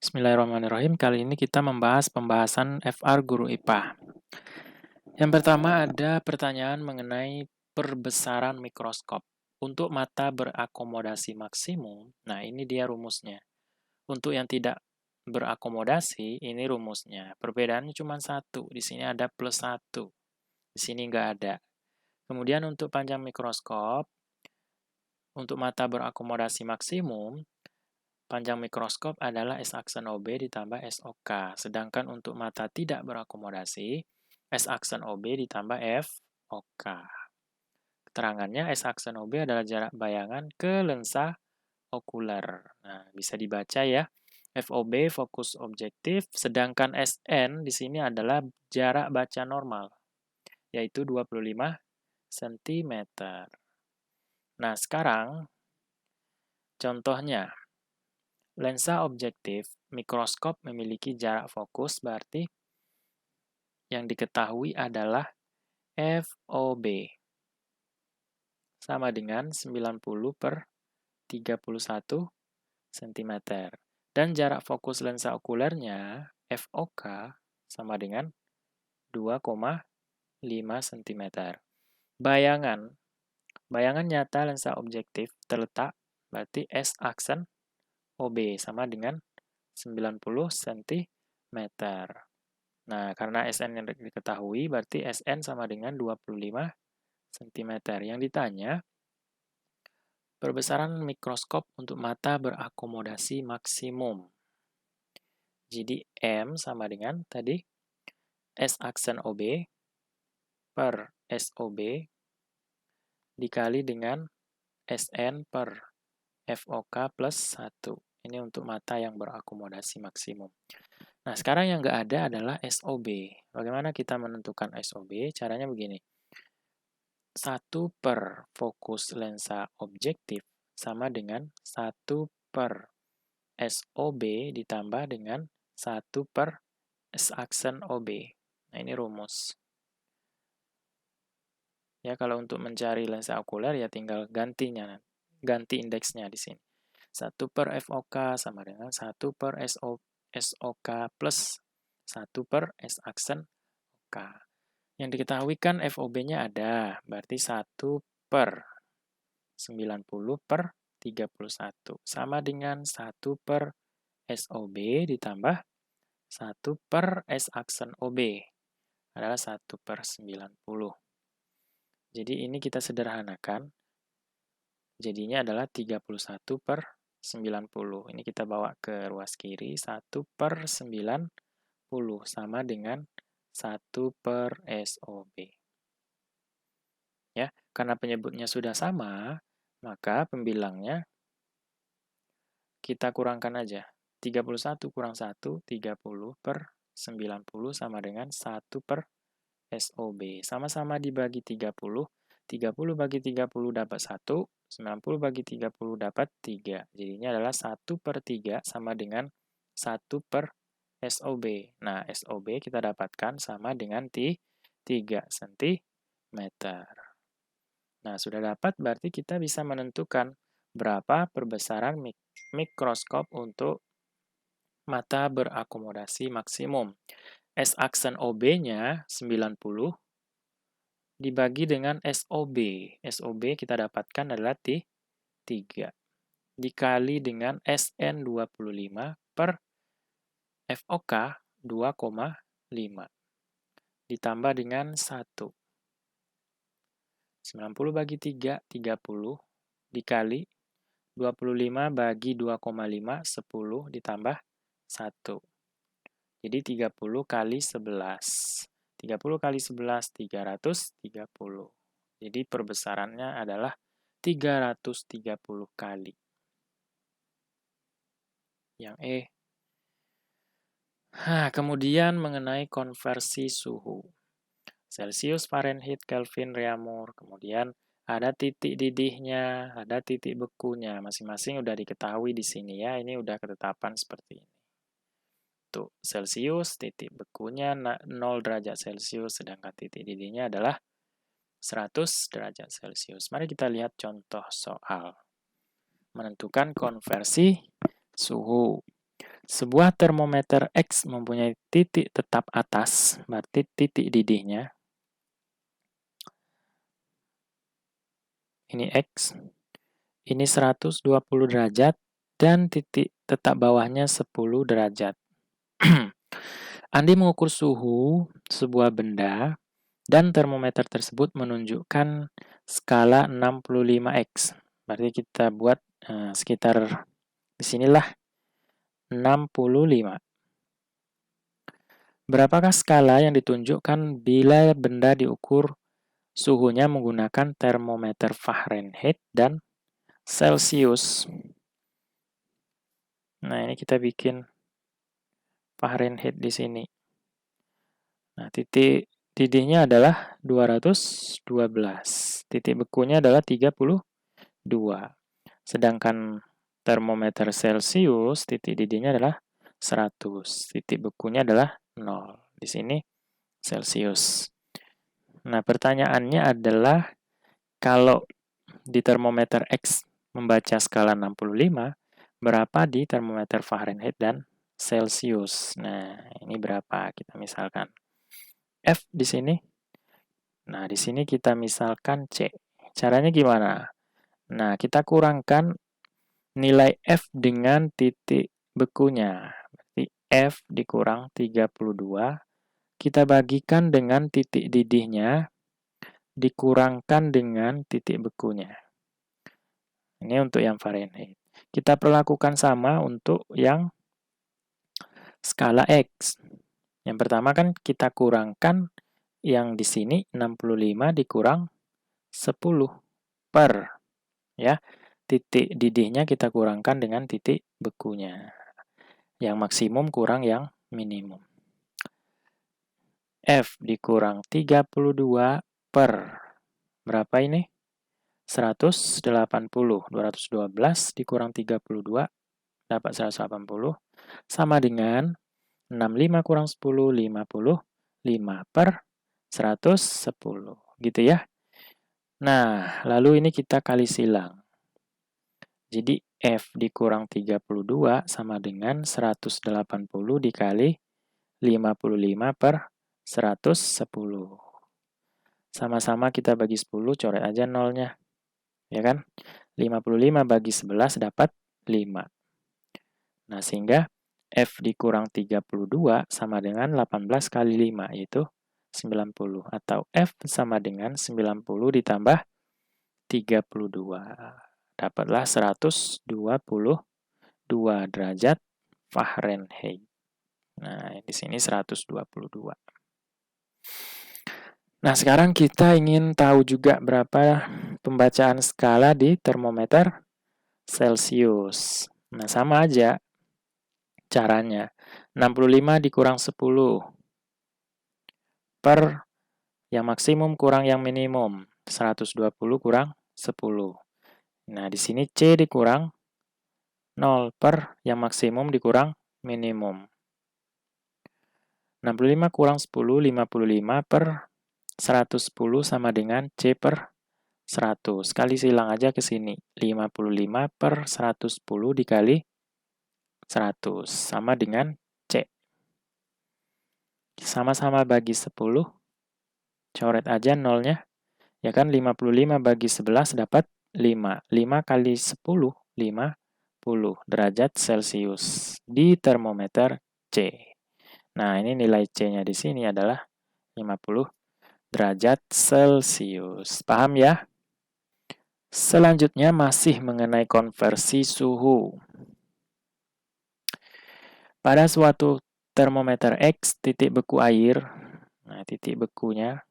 Bismillahirrahmanirrahim. Kali ini kita membahas pembahasan FR Guru IPA. Yang pertama ada pertanyaan mengenai perbesaran mikroskop. Untuk mata berakomodasi maksimum, nah ini dia rumusnya. Untuk yang tidak berakomodasi, ini rumusnya. Perbedaannya cuma satu. Di sini ada plus satu. Di sini nggak ada. Kemudian untuk panjang mikroskop, untuk mata berakomodasi maksimum, panjang mikroskop adalah S aksen OB ditambah SOK. Sedangkan untuk mata tidak berakomodasi, S aksen OB ditambah FOK. Keterangannya S aksen OB adalah jarak bayangan ke lensa okuler. Nah, bisa dibaca ya. FOB fokus objektif, sedangkan SN di sini adalah jarak baca normal, yaitu 25 cm. Nah, sekarang contohnya. Lensa objektif mikroskop memiliki jarak fokus, berarti yang diketahui adalah FOB sama dengan 90 per 31 cm. Dan jarak fokus lensa okulernya FOK sama dengan 2,5 cm. Bayangan nyata lensa objektif terletak, berarti S aksen OB sama dengan 90 cm. Nah, karena SN yang diketahui, berarti SN sama dengan 25 cm. Yang ditanya, perbesaran mikroskop untuk mata berakomodasi maksimum. Jadi, M sama dengan tadi S aksen OB per SOB dikali dengan SN per FOK plus 1. Ini untuk mata yang berakomodasi maksimum. Nah, sekarang yang nggak ada adalah SOB. Bagaimana kita menentukan SOB? Caranya begini. 1 per fokus lensa objektif sama dengan 1 per SOB ditambah dengan 1 per S aksen OB. Nah, ini rumus. Ya, kalau untuk mencari lensa okuler ya tinggal ganti indeksnya di sini. 1 per FOK sama dengan 1 per SOK plus 1 per S aksen OK. Yang diketahui kan FOB-nya ada, berarti 1 per 90 per 31. Sama dengan 1 per SOB ditambah 1 per S aksen OB. Adalah 1 per 90. Jadi ini kita sederhanakan. Jadinya adalah 31 per 90. Ini kita bawa ke ruas kiri. 1 per 90 sama dengan 1 per SOB. Ya, karena penyebutnya sudah sama, maka pembilangnya kita kurangkan aja. 31 kurang 1, 30 per 90 sama dengan 1 per SOB. Sama-sama dibagi 30. 30 bagi 30 dapat 1, 90 bagi 30 dapat 3. Jadinya adalah 1 per 3 sama dengan 1 per SOB. Nah, SOB kita dapatkan sama dengan 3 cm. Nah, sudah dapat berarti kita bisa menentukan berapa perbesaran mikroskop untuk mata berakomodasi maksimum. S aksen OB-nya 90 dibagi dengan SOB. SOB kita dapatkan adalah 3. Dikali dengan SN 25 per FOK 2,5. Ditambah dengan 1. 90 bagi 3, 30. Dikali 25 bagi 2,5, 10 ditambah 1. Jadi 30 kali 11. 30 kali 11, 330. Jadi perbesarannya adalah 330 kali. Yang E. Kemudian mengenai konversi suhu. Celsius, Fahrenheit, Kelvin, Reaumur. Kemudian ada titik didihnya, ada titik bekunya. Masing-masing udah diketahui di sini ya. Ini udah ketetapan seperti ini. Tuh, Celsius, titik bekunya 0 derajat Celsius, sedangkan titik didihnya adalah 100 derajat Celsius. Mari kita lihat contoh soal. Menentukan konversi suhu. Sebuah termometer X mempunyai titik tetap atas, berarti titik didihnya. Ini X, ini 120 derajat, dan titik tetap bawahnya 10 derajat. Andi mengukur suhu sebuah benda, dan termometer tersebut menunjukkan skala 65X. Berarti kita buat sekitar di sinilah 65. Berapakah skala yang ditunjukkan bila benda diukur suhunya menggunakan termometer Fahrenheit dan Celsius? Nah, ini kita bikin Fahrenheit di sini. Nah, titik didihnya adalah 212. Titik bekunya adalah 32. Sedangkan termometer Celsius, titik didihnya adalah 100. Titik bekunya adalah 0. Di sini Celsius. Nah, pertanyaannya adalah kalau di termometer X membaca skala 65, berapa di termometer Fahrenheit dan Celsius? Nah, ini berapa? Kita misalkan F di sini. Nah, di sini kita misalkan C. Caranya gimana? Nah, kita kurangkan nilai F dengan titik bekunya. Berarti F dikurang 32, kita bagikan dengan titik didihnya, dikurangkan dengan titik bekunya. Ini untuk yang Fahrenheit. Kita perlakukan sama untuk yang skala X. Yang pertama kan kita kurangkan yang di sini 65 dikurang 10 per. Ya, titik didihnya kita kurangkan dengan titik bekunya. Yang maksimum kurang yang minimum. F dikurang 32 per. Berapa ini? 180. 212 dikurang 32 dapat 180. Sama dengan 65 kurang 10, 55 per 110. Gitu ya. Nah, lalu ini kita kali silang. Jadi F dikurang 32 sama dengan 180 dikali 55 per 110. Sama-sama kita bagi 10, coret aja nolnya. Ya kan? 55 bagi 11 dapat 5. Nah, sehingga F dikurang 32 sama dengan 18 kali 5, yaitu 90. Atau F sama dengan 90 ditambah 32. Dapatlah 122 derajat Fahrenheit. Nah, di sini 122. Nah, sekarang kita ingin tahu juga berapa pembacaan skala di termometer Celsius. Nah, sama aja caranya. 65 dikurang 10 per yang maksimum kurang yang minimum. 120 kurang 10. Nah, di sini C dikurang 0 per yang maksimum dikurang minimum. 65 kurang 10, 55 per 110 sama dengan C per 100. Kali silang aja ke sini. 55 per 110 dikali 100 sama dengan C. Sama-sama bagi 10. Coret aja nolnya. Ya kan 55 bagi 11 dapat 5. 5 kali 10, 50 derajat Celcius di termometer C. Nah, ini nilai C-nya di sini adalah 50 derajat Celcius. Paham ya? Selanjutnya masih mengenai konversi suhu. Pada suatu termometer X, titik beku air, nah titik bekunya,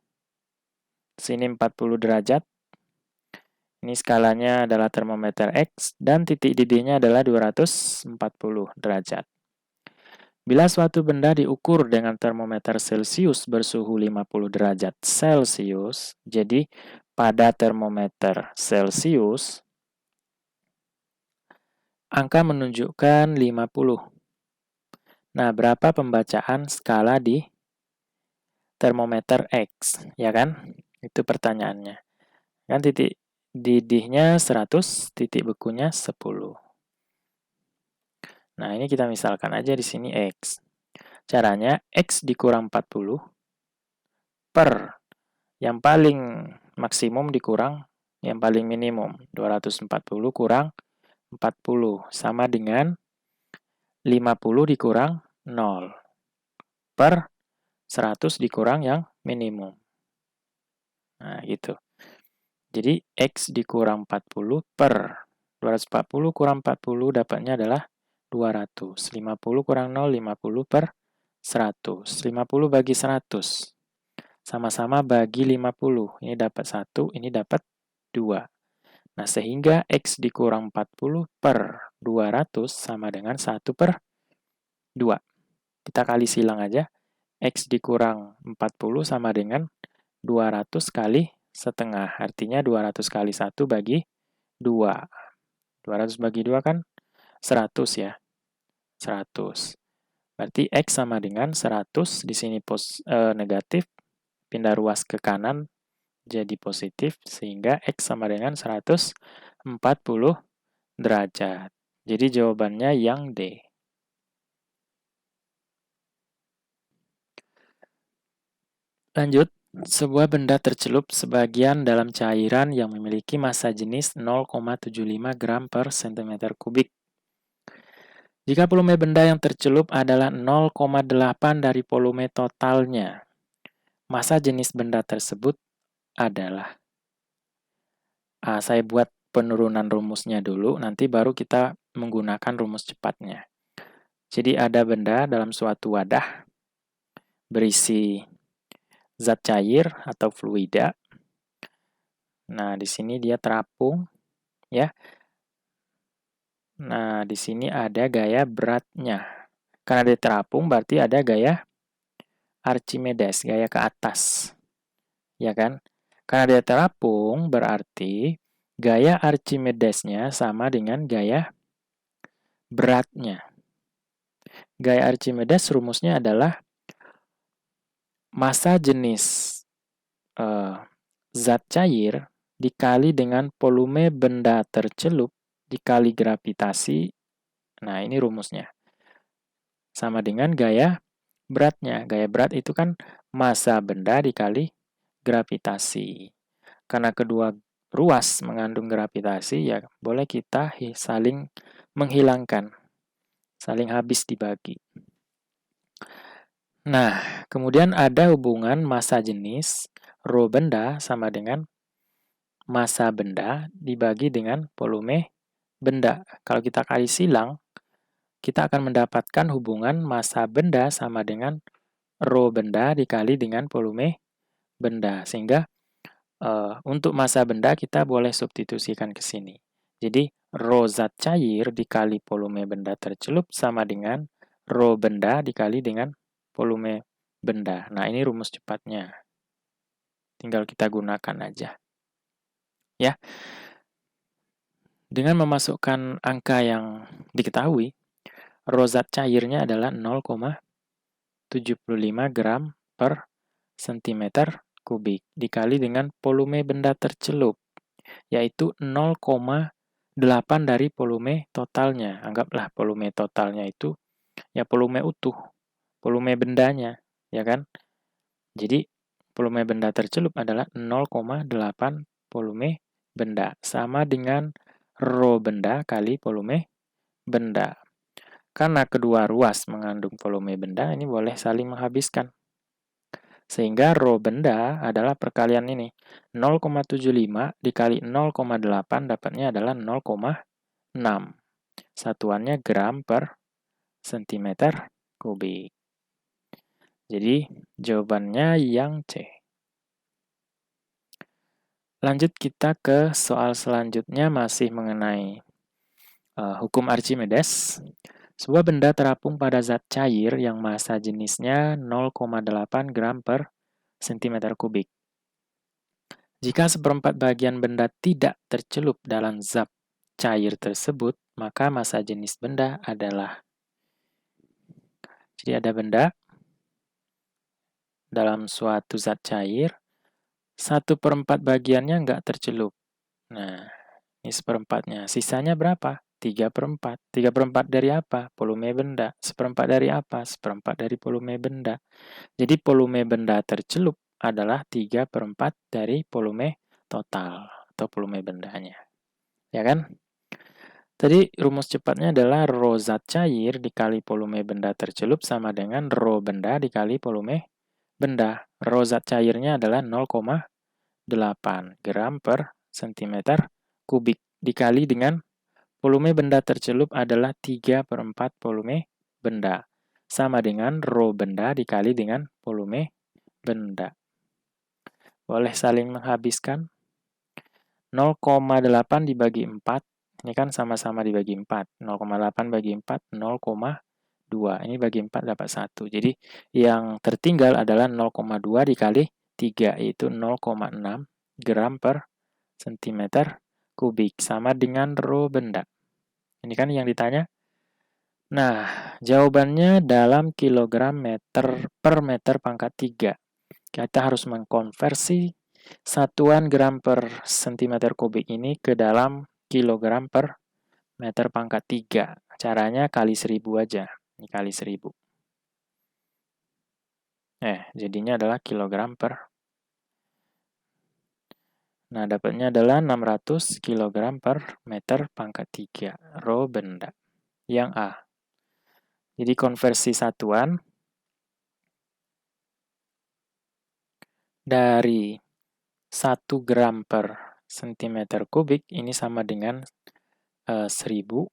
sini 40 derajat. Ini skalanya adalah termometer X, dan titik didihnya adalah 240 derajat. Bila suatu benda diukur dengan termometer Celsius bersuhu 50 derajat Celcius, jadi pada termometer Celsius, angka menunjukkan 50. Nah, berapa pembacaan skala di termometer X, ya kan? Itu pertanyaannya. Kan titik didihnya 100, titik bekunya 10. Nah, ini kita misalkan aja di sini X. Caranya, X dikurang 40 per yang paling maksimum dikurang yang paling minimum. 240 kurang 40 sama dengan 50 dikurang 0 per 100 dikurang yang minimum. Nah, gitu. Jadi, X dikurang 40 per 240 kurang 40 dapatnya adalah 200. 50 kurang 0, 50 per 100. 50 bagi 100. Sama-sama bagi 50. Ini dapat 1, ini dapat 2. Nah, sehingga X dikurang 40 per 200 sama dengan 1 per 2. Kita kali silang aja. X dikurang 40 sama dengan 200 kali setengah. Artinya 200 kali 1 bagi 2. 200 bagi 2 kan 100 ya. 100. Berarti X sama dengan 100. Di sini negatif. Pindah ruas ke kanan jadi positif. Sehingga X sama dengan 140 derajat. Jadi jawabannya yang D. Lanjut, sebuah benda tercelup sebagian dalam cairan yang memiliki massa jenis 0,75 gram per cm kubik. Jika volume benda yang tercelup adalah 0,8 dari volume totalnya, massa jenis benda tersebut adalah... saya buat penurunan rumusnya dulu, nanti baru kita menggunakan rumus cepatnya. Jadi ada benda dalam suatu wadah berisi zat cair atau fluida. Nah, di sini dia terapung, ya. Nah, di sini ada gaya beratnya. Karena dia terapung, berarti ada gaya Archimedes, gaya ke atas. Ya kan? Karena dia terapung, berarti gaya Archimedesnya sama dengan gaya beratnya. Gaya Archimedes rumusnya adalah massa jenis zat cair dikali dengan volume benda tercelup dikali gravitasi. Nah, ini rumusnya. Sama dengan gaya beratnya. Gaya berat itu kan massa benda dikali gravitasi. Karena kedua ruas mengandung gravitasi, ya boleh kita saling menghilangkan. Saling habis dibagi. Nah, kemudian ada hubungan massa jenis rho benda sama dengan massa benda dibagi dengan volume benda. Kalau kita kali silang, kita akan mendapatkan hubungan massa benda sama dengan rho benda dikali dengan volume benda. Sehingga untuk massa benda kita boleh substitusikan ke sini. Jadi, rho zat cair dikali volume benda tercelup sama dengan rho benda dikali dengan volume benda. Nah, ini rumus cepatnya. Tinggal kita gunakan aja. Ya. Dengan memasukkan angka yang diketahui, rho zat cairnya adalah 0,75 gram per cm kubik dikali dengan volume benda tercelup, yaitu 0,8 dari volume totalnya. Anggaplah volume totalnya itu ya volume utuh, volume bendanya, ya kan? Jadi, volume benda tercelup adalah 0,8 volume benda, sama dengan rho benda kali volume benda. Karena kedua ruas mengandung volume benda, ini boleh saling menghabiskan. Sehingga rho benda adalah perkalian ini. 0,75 dikali 0,8 dapatnya adalah 0,6. Satuannya gram per cm kubik. Jadi, jawabannya yang C. Lanjut kita ke soal selanjutnya masih mengenai hukum Archimedes. Sebuah benda terapung pada zat cair yang massa jenisnya 0,8 gram per cm kubik. Jika seperempat bagian benda tidak tercelup dalam zat cair tersebut, maka massa jenis benda adalah... Jadi ada benda dalam suatu zat cair, 1/4 bagiannya nggak tercelup. Nah, ini seperempatnya. Sisanya berapa? 3/4. 3/4 dari apa? Volume benda. 1/4 dari apa? 1/4 dari volume benda. Jadi volume benda tercelup adalah 3/4 dari volume total atau volume bendanya. Ya kan? Tadi rumus cepatnya adalah rho zat cair dikali volume benda tercelup sama dengan rho benda dikali volume benda. Rho zat cairnya adalah 0,8 gram per cm kubik dikali dengan volume benda tercelup adalah 3/4 volume benda. Sama dengan rho benda dikali dengan volume benda. Boleh saling menghabiskan. 0,8 dibagi 4. Ini kan sama-sama dibagi 4. 0,8 bagi 4, 0,2. Ini bagi 4 dapat 1. Jadi yang tertinggal adalah 0,2 dikali 3, yaitu 0,6 gram per cm kubik. Sama dengan rho benda. Ini kan yang ditanya. Nah, jawabannya dalam kilogram meter per meter pangkat 3. Kita harus mengkonversi satuan gram per cm kubik ini ke dalam kilogram per meter pangkat 3. Caranya kali 1000 aja. Ini kali 1000. Jadinya adalah kilogram per. Nah, dapatnya adalah 600 kg per meter pangkat 3. Rho benda. Yang A. Jadi konversi satuan dari 1 gram per cm kubik ini sama dengan 1000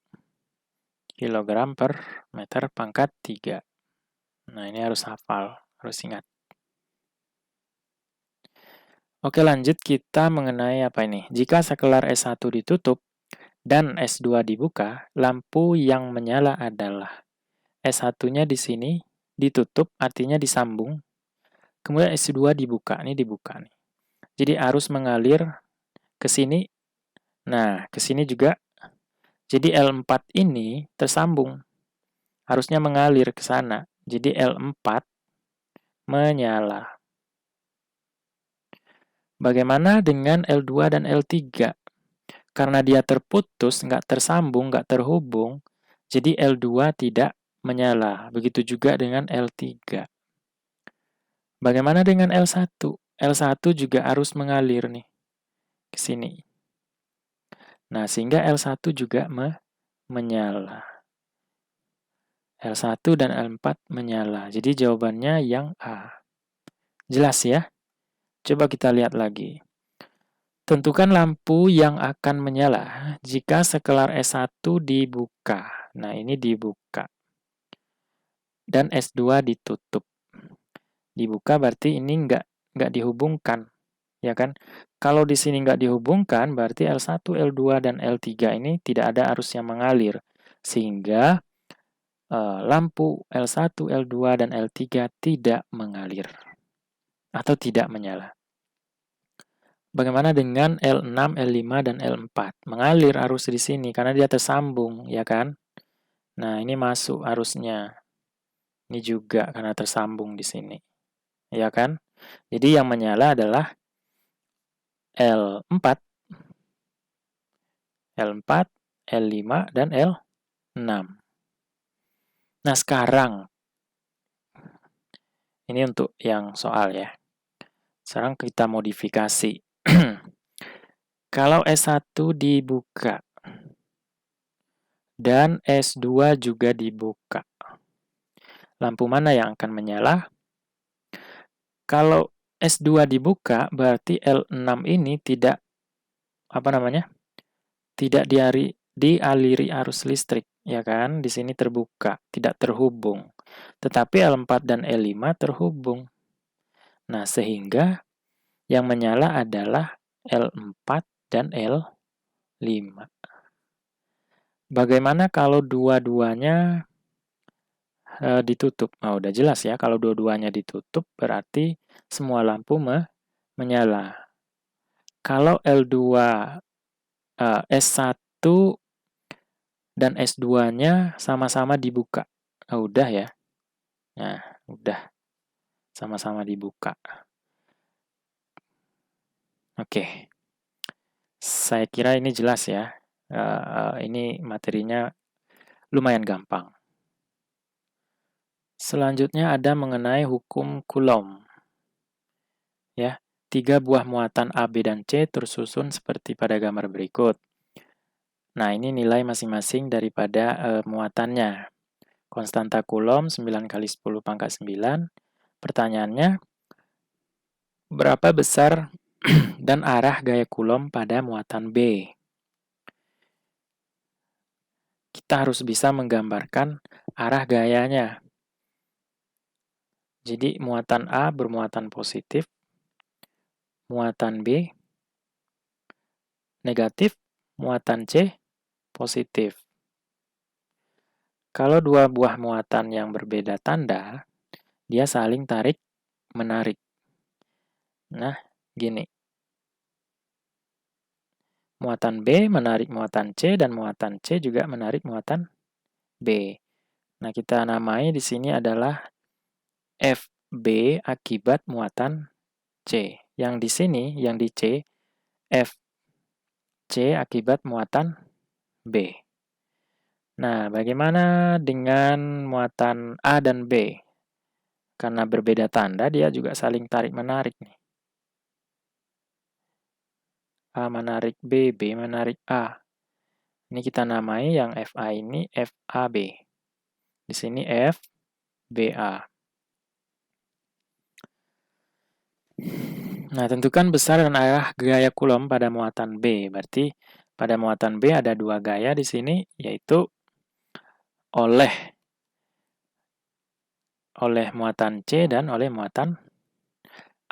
kg per meter pangkat 3. Nah, ini harus hafal, harus ingat. Oke, lanjut kita mengenai apa ini. Jika sakelar S1 ditutup dan S2 dibuka, lampu yang menyala adalah S1-nya di sini ditutup, artinya disambung. Kemudian S2 dibuka, ini dibuka nih. Jadi arus mengalir ke sini. Nah, ke sini juga. Jadi L4 ini tersambung. Harusnya mengalir ke sana. Jadi L4 menyala. Bagaimana dengan L2 dan L3? Karena dia terputus, nggak tersambung, nggak terhubung, jadi L2 tidak menyala. Begitu juga dengan L3. Bagaimana dengan L1? L1 juga arus mengalir nih ke sini. Nah, sehingga L1 juga menyala. L1 dan L4 menyala. Jadi jawabannya yang A. Jelas ya? Coba kita lihat lagi. Tentukan lampu yang akan menyala jika sekelar S1 dibuka. Nah, ini dibuka. Dan S2 ditutup. Dibuka berarti ini nggak dihubungkan. Ya kan? Kalau di sini nggak dihubungkan, berarti L1, L2, dan L3 ini tidak ada arus yang mengalir. Sehingga lampu L1, L2, dan L3 tidak mengalir. Atau tidak menyala. Bagaimana dengan L6, L5, dan L4? Mengalir arus di sini karena dia tersambung, ya kan? Nah, ini masuk arusnya. Ini juga karena tersambung di sini. Ya kan? Jadi yang menyala adalah L4, L4, L5, dan L6. Nah, sekarang ini untuk yang soal ya. Sekarang kita modifikasi. Kalau S1 dibuka dan S2 juga dibuka, lampu mana yang akan menyala? Kalau S2 dibuka, berarti L6 ini tidak tidak dialiri arus listrik, ya kan? Di sini terbuka, tidak terhubung. Tetapi L4 dan L5 terhubung. Nah, sehingga yang menyala adalah L4 dan L5. Bagaimana kalau dua-duanya ditutup? Nah, udah jelas ya, kalau dua-duanya ditutup berarti semua lampu menyala. Kalau L2, S1 dan S2-nya sama-sama dibuka. Nah, udah ya. Nah, udah. Sama-sama dibuka. Oke. Saya kira ini jelas ya. Ini materinya lumayan gampang. Selanjutnya ada mengenai hukum Coulomb. Ya, 3 buah muatan A, B, dan C tersusun seperti pada gambar berikut. Nah, ini nilai masing-masing daripada muatannya. Konstanta Coulomb 9 kali 10 pangkat 9. Pertanyaannya, berapa besar dan arah gaya Coulomb pada muatan B? Kita harus bisa menggambarkan arah gayanya. Jadi muatan A bermuatan positif, muatan B negatif, muatan C positif. Kalau dua buah muatan yang berbeda tanda, dia saling tarik-menarik. Nah, gini. Muatan B menarik muatan C dan muatan C juga menarik muatan B. Nah, kita namai di sini adalah FB akibat muatan C. Yang di sini, yang di C, FC akibat muatan B. Nah, bagaimana dengan muatan A dan B? Karena berbeda tanda, dia juga saling tarik-menarik nih. A menarik B, B menarik A. Ini kita namai yang FA ini FAB. Di sini FBA. Nah, tentukan besar dan arah gaya Coulomb pada muatan B. Berarti pada muatan B ada dua gaya di sini, yaitu oleh muatan C dan oleh muatan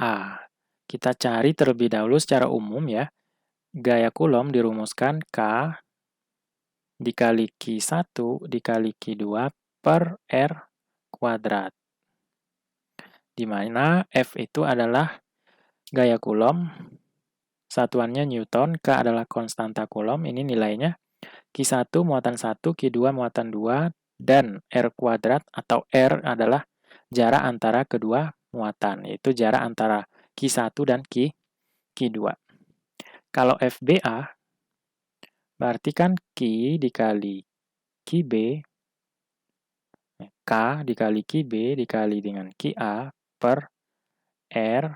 A. Kita cari terlebih dahulu secara umum ya. Gaya Coulomb dirumuskan K dikali Q1 dikali Q2 per R kuadrat. Di mana F itu adalah gaya Coulomb, satuannya Newton, K adalah konstanta Coulomb, ini nilainya Q1 muatan 1, Q2 muatan 2, dan R kuadrat atau R adalah jarak antara kedua muatan, yaitu jarak antara Q1 dan Q2. Kalau FBA, berarti kan Q dikali QB, K dikali QB dikali dengan QA per R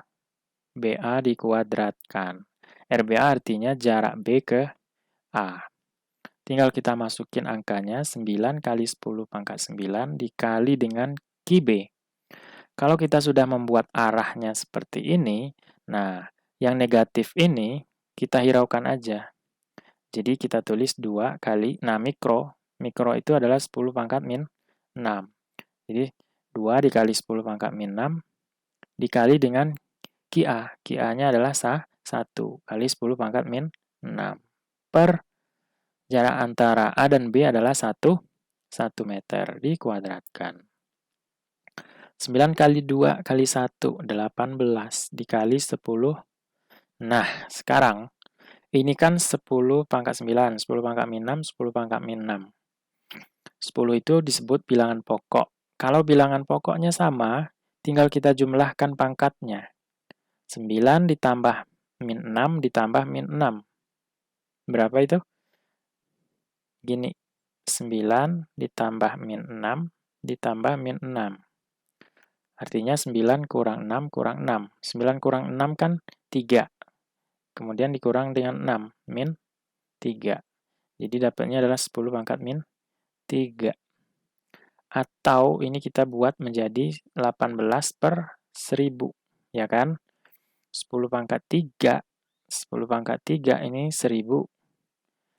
BA dikuadratkan. RBA artinya jarak B ke A. Tinggal kita masukin angkanya 9 kali 10 pangkat 9 dikali dengan QB. Kalau kita sudah membuat arahnya seperti ini, nah yang negatif ini kita hiraukan aja. Jadi kita tulis 2 kali, nah mikro itu adalah 10 pangkat min 6. Jadi 2 dikali 10 pangkat min 6 dikali dengan QA. QA-nya adalah 1 kali 10 pangkat min 6 per jarak antara A dan B adalah 1 meter dikuadratkan. 9 kali 2 kali 1, 18 dikali 10. Nah, sekarang ini kan 10 pangkat 9, 10 pangkat min 6, 10 pangkat min 6. 10 itu disebut bilangan pokok. Kalau bilangan pokoknya sama, tinggal kita jumlahkan pangkatnya. 9 ditambah min 6 ditambah min 6. Berapa itu? Gini, 9 ditambah min 6 ditambah min 6. Artinya 9 kurang 6 kurang 6. 9 kurang 6 kan 3. Kemudian dikurang dengan 6, min 3. Jadi dapatnya adalah 10 pangkat min 3. Atau ini kita buat menjadi 18 per 1000. Ya kan? 10 pangkat 3. 10 pangkat 3 ini 1000.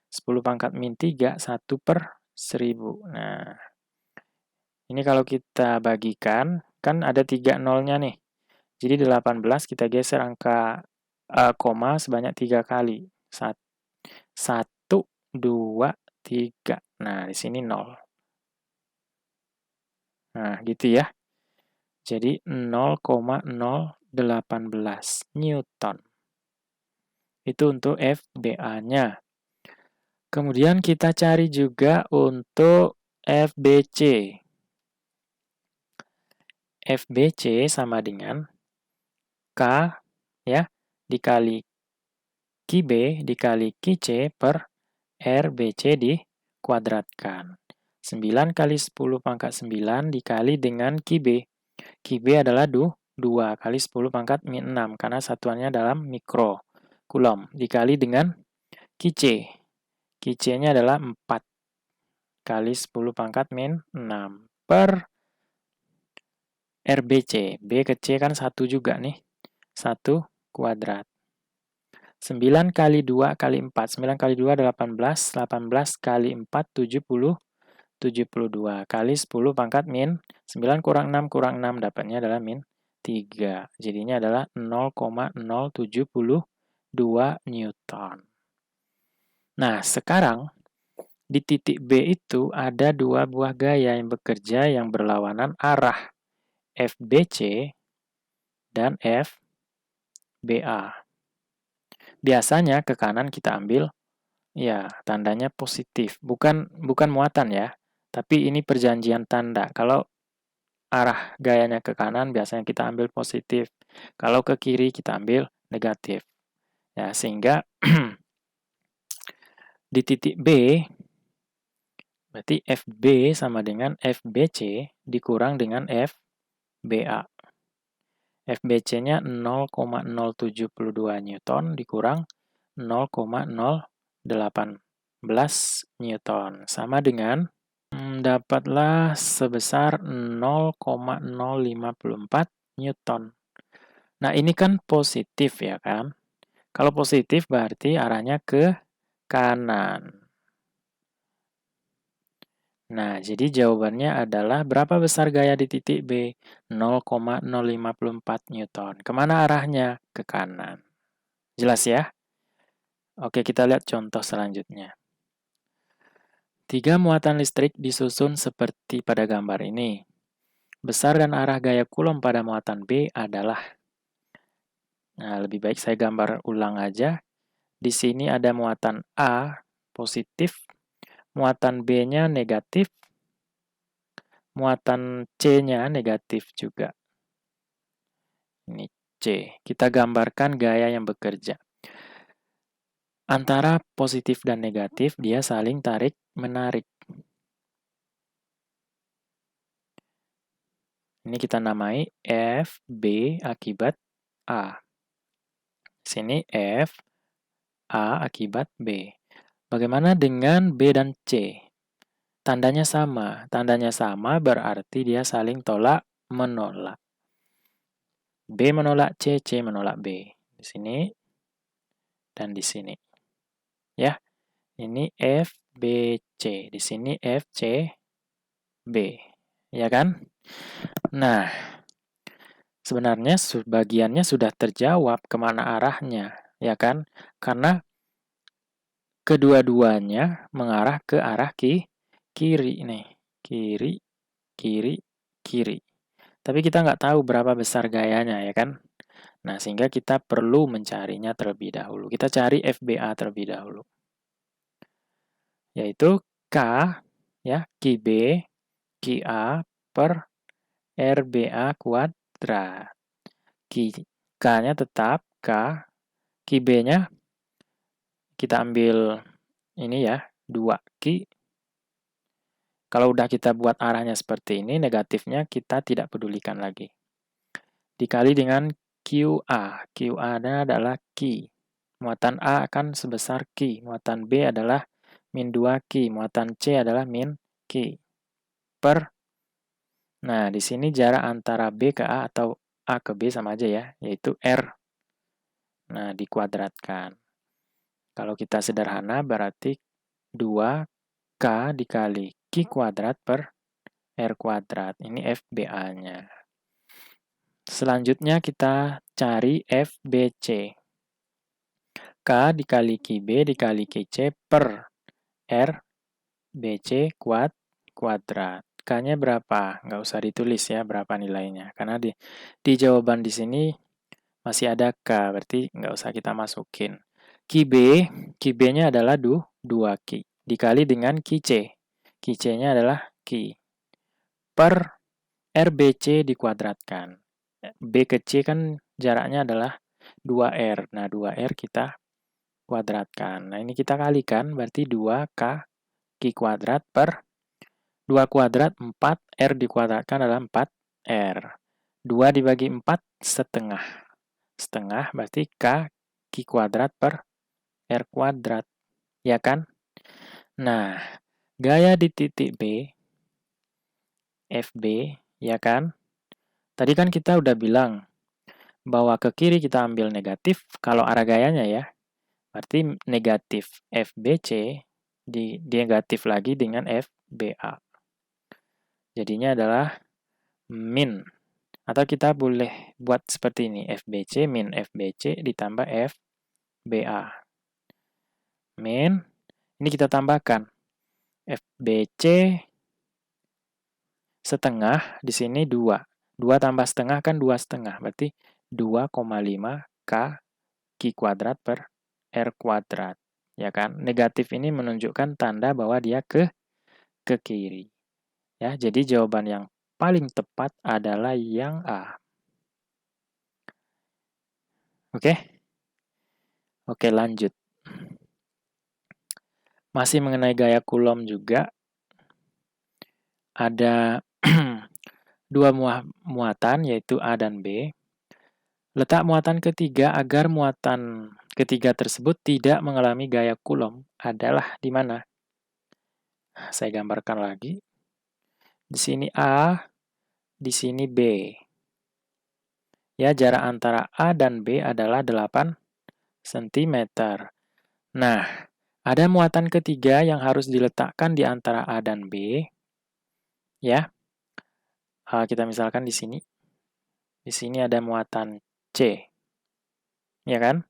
10 pangkat min 3, 1 per 1000. Nah, ini kalau kita bagikan, kan ada 3 nolnya nih. Jadi 18 kita geser angka koma sebanyak 3 kali. 1, 2, 3. Nah, di sini 0. Nah, gitu ya. Jadi 0,018 Newton. Itu untuk FBA-nya. Kemudian kita cari juga untuk FBC. FBC sama dengan K ya dikali QB dikali QC per RBC dikuadratkan. 9 kali 10 pangkat 9 dikali dengan QB. QB adalah 2 kali 10 pangkat min 6, karena satuannya dalam mikro. Coulomb dikali dengan QC. QC-nya adalah 4 kali 10 pangkat min 6 per RBC. B ke C kan 1 juga nih. 1 kuadrat. 9 kali 2 kali 4. 9 kali 2 18. 18 kali 4 70. 72 kali 10 pangkat min 9 kurang 6 dapatnya adalah min 3. Jadinya adalah 0,072 Newton. Nah, sekarang di titik B itu ada dua buah gaya yang bekerja yang berlawanan arah, FBC dan FBA. Biasanya ke kanan kita ambil, ya, tandanya positif. Bukan muatan ya, tapi ini perjanjian tanda. Kalau arah gayanya ke kanan, biasanya kita ambil positif. Kalau ke kiri, kita ambil negatif. Ya, sehingga di titik B, berarti FB sama dengan FBC dikurang dengan FBA. FBC-nya 0,072 Newton dikurang 0,018 Newton. Sama dengan dapatlah sebesar 0,054 Newton. Nah, ini kan positif ya kan? Kalau positif berarti arahnya ke kanan. Nah, jadi jawabannya adalah berapa besar gaya di titik B? 0,054 Newton. Kemana arahnya? Ke kanan. Jelas ya? Oke, kita lihat contoh selanjutnya. 3 muatan listrik disusun seperti pada gambar ini. Besar dan arah gaya Coulomb pada muatan B adalah. Nah, lebih baik saya gambar ulang aja. Di sini ada muatan A positif, muatan B-nya negatif, muatan C-nya negatif juga. Ini C. Kita gambarkan gaya yang bekerja. Antara positif dan negatif, dia saling tarik-menarik. Ini kita namai FB akibat A. Sini F A akibat B. Bagaimana dengan B dan C? Tandanya sama. Tandanya sama berarti dia saling tolak-menolak. B menolak C, C menolak B. Di sini dan di sini. Ya. Ini FBC. Di sini FCB. Ya kan? Nah, sebenarnya bagiannya sudah terjawab kemana arahnya. Ya kan? Karena kedua-duanya mengarah ke arah kiri nih. Kiri, kiri, kiri. Tapi kita nggak tahu berapa besar gayanya, ya kan? Nah, sehingga kita perlu mencarinya terlebih dahulu. Kita cari FBA terlebih dahulu. Yaitu K, ya, QB, QA per RBA kuadrat. K-nya tetap K, QB-nya kita ambil ini ya, 2Q. Kalau udah kita buat arahnya seperti ini, negatifnya kita tidak pedulikan lagi. Dikali dengan QA. QA-nya adalah Q. Muatan A akan sebesar Q. Muatan B adalah min 2Q. Muatan C adalah min Q. Nah, di sini jarak antara B ke A atau A ke B sama aja ya, yaitu R. Nah, dikuadratkan. Kalau kita sederhana berarti 2K dikali Q kuadrat per R kuadrat. Ini FBA-nya. Selanjutnya kita cari FBC. K dikali QB dikali QC per R BC kuadrat. K-nya berapa? Nggak usah ditulis ya berapa nilainya. Karena di jawaban di sini masih ada K, berarti nggak usah kita masukin. QB-nya adalah 2Q. Dikali dengan QC. QC-nya adalah Q. Per RBC dikuadratkan. B ke C kan jaraknya adalah 2R. Nah, 2R kita kuadratkan. Nah, ini kita kalikan, berarti 2K Q kuadrat per 2 kuadrat 4, R dikuadratkan adalah 4R. 2 dibagi 4, setengah. Setengah berarti K Q kuadrat per R kuadrat. Ya kan? Nah, gaya di titik B, FB, ya kan? Tadi kan kita udah bilang bahwa ke kiri kita ambil negatif kalau arah gayanya ya. Berarti negatif FBC di negatif lagi dengan FBA. Jadinya adalah min. Atau kita boleh buat seperti ini. FBC min FBC ditambah FBA. Min. Ini kita tambahkan. FBC setengah. Di sini 2. 2 tambah setengah kan 2 setengah. Berarti 2,5 K Q kuadrat per R kuadrat. Ya kan? Negatif ini menunjukkan tanda bahwa dia ke kiri. Ya, jadi jawaban yang paling tepat adalah yang A. Oke? Oke, lanjut. Masih mengenai gaya Coulomb juga. Ada dua muatan, yaitu A dan B. Letak muatan ketiga agar muatan ketiga tersebut tidak mengalami gaya Coulomb adalah di mana? Saya gambarkan lagi. Di sini A, di sini B. Ya, jarak antara A dan B adalah 8 cm. Nah, ada muatan ketiga yang harus diletakkan di antara A dan B. Ya, kita misalkan di sini. Di sini ada muatan C. Ya kan?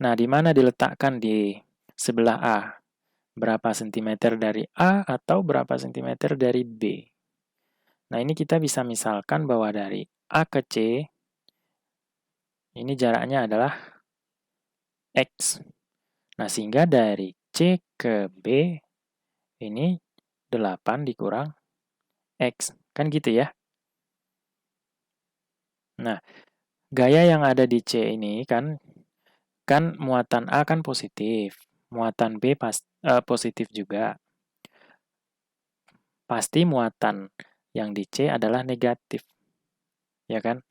Nah, di mana diletakkan di sebelah A? Berapa sentimeter dari A atau berapa sentimeter dari B? Nah, ini kita bisa misalkan bahwa dari A ke C, ini jaraknya adalah X. Nah, sehingga dari C ke B, ini 8 dikurang X. Kan gitu ya? Nah, gaya yang ada di C ini kan muatan A kan positif, muatan B positif juga. Pasti muatan yang di C adalah negatif. Ya kan?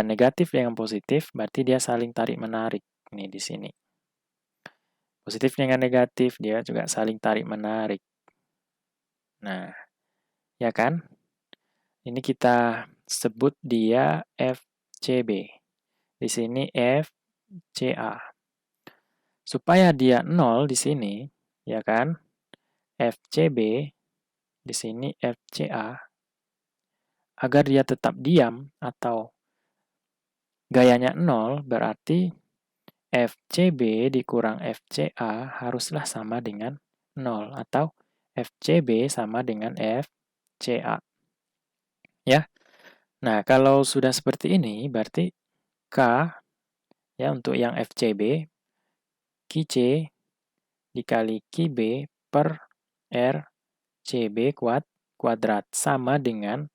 Negatif dengan positif berarti dia saling tarik-menarik nih di sini. Positif dengan negatif dia juga saling tarik-menarik. Nah, ya kan? Ini kita sebut dia FCB. Di sini FCA. Supaya dia 0 di sini, ya kan? FCB, di sini FCA. Agar dia tetap diam atau gayanya 0, berarti FCB dikurang FCA haruslah sama dengan 0. Atau FCB sama dengan FCA. Ya. Nah, kalau sudah seperti ini, berarti K, ya untuk yang FCB, QC dikali QB per R CB kuadrat sama dengan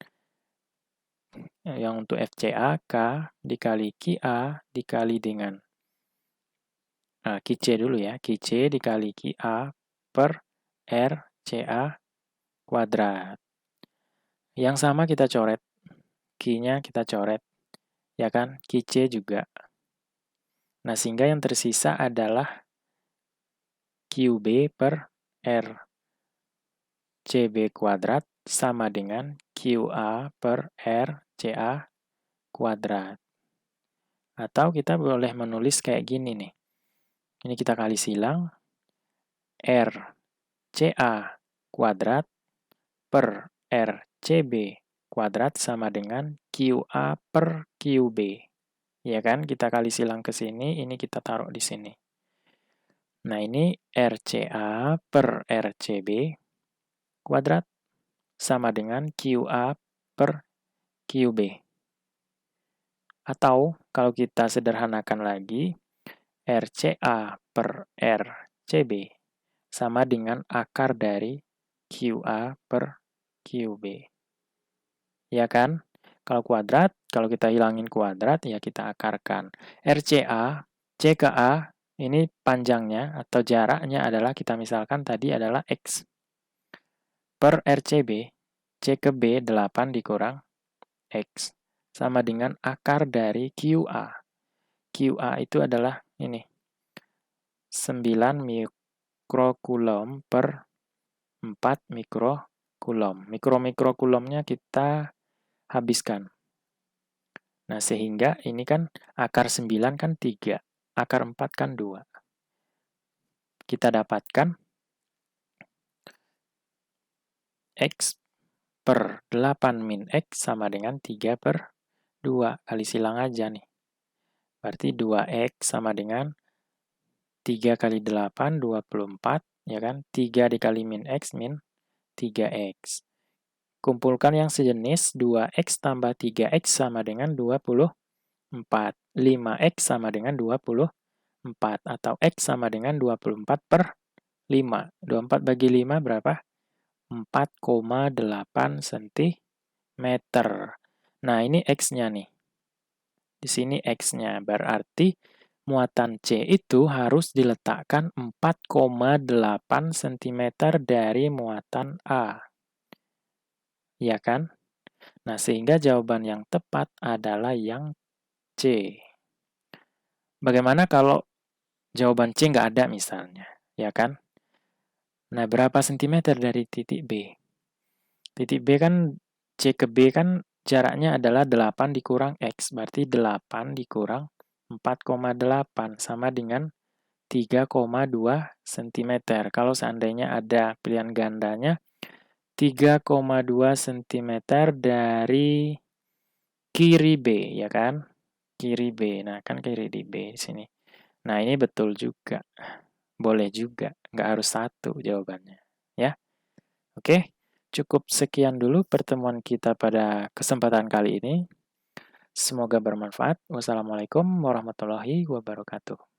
yang untuk FCA, K dikali QA dikali dengan QC dulu ya, QC dikali QA per R CA kuadrat. Yang sama kita coret, Q-nya kita coret, ya kan, QC juga. Nah, sehingga yang tersisa adalah QB per R CB kuadrat sama dengan QA per R CA kuadrat. Atau kita boleh menulis kayak gini nih. Ini kita kali silang. R CA kuadrat per R CB kuadrat sama dengan QA per QB. Ya kan? Kita kali silang ke sini, ini kita taruh di sini. Nah, ini RCA per RCB kuadrat sama dengan QA per QB. Atau kalau kita sederhanakan lagi, RCA per RCB sama dengan akar dari QA per QB. Ya kan? Kalau kuadrat, kalau kita hilangin kuadrat, ya kita akarkan. RCA C ke A, ini panjangnya atau jaraknya adalah kita misalkan tadi adalah X. Per RCB, C ke B 8 dikurang X sama dengan akar dari QA. QA itu adalah ini, 9 mikrokulom per 4 mikrokulom. Mikrokulomnya kita habiskan. Nah, sehingga ini kan akar 9 kan 3, akar 4 kan 2. Kita dapatkan X per 8 min X sama dengan 3 per 2. Kali silang aja nih. Berarti 2X sama dengan 3 kali 8, 24, ya kan? 3 dikali min X, min 3X. Kumpulkan yang sejenis, 2X tambah 3X sama dengan 24. 5X sama dengan 24. Atau X sama dengan 24 per 5. 24 bagi 5 berapa? 4,8 cm. Nah, ini X-nya nih. Di sini X-nya. Berarti muatan C itu harus diletakkan 4,8 cm dari muatan A. Ya kan? Nah, sehingga jawaban yang tepat adalah yang C. Bagaimana kalau jawaban C nggak ada misalnya? Ya kan? Nah, berapa sentimeter dari titik B? Titik B kan, C ke B kan jaraknya adalah 8 dikurang X. Berarti 8 dikurang 4,8 sama dengan 3,2 cm. Kalau seandainya ada pilihan gandanya, 3,2 cm dari kiri B, ya kan? Kiri B. Nah, kan kiri di B di sini. Nah, ini betul juga. Boleh juga. Nggak harus satu jawabannya. Ya, oke. Cukup sekian dulu pertemuan kita pada kesempatan kali ini. Semoga bermanfaat. Wassalamualaikum warahmatullahi wabarakatuh.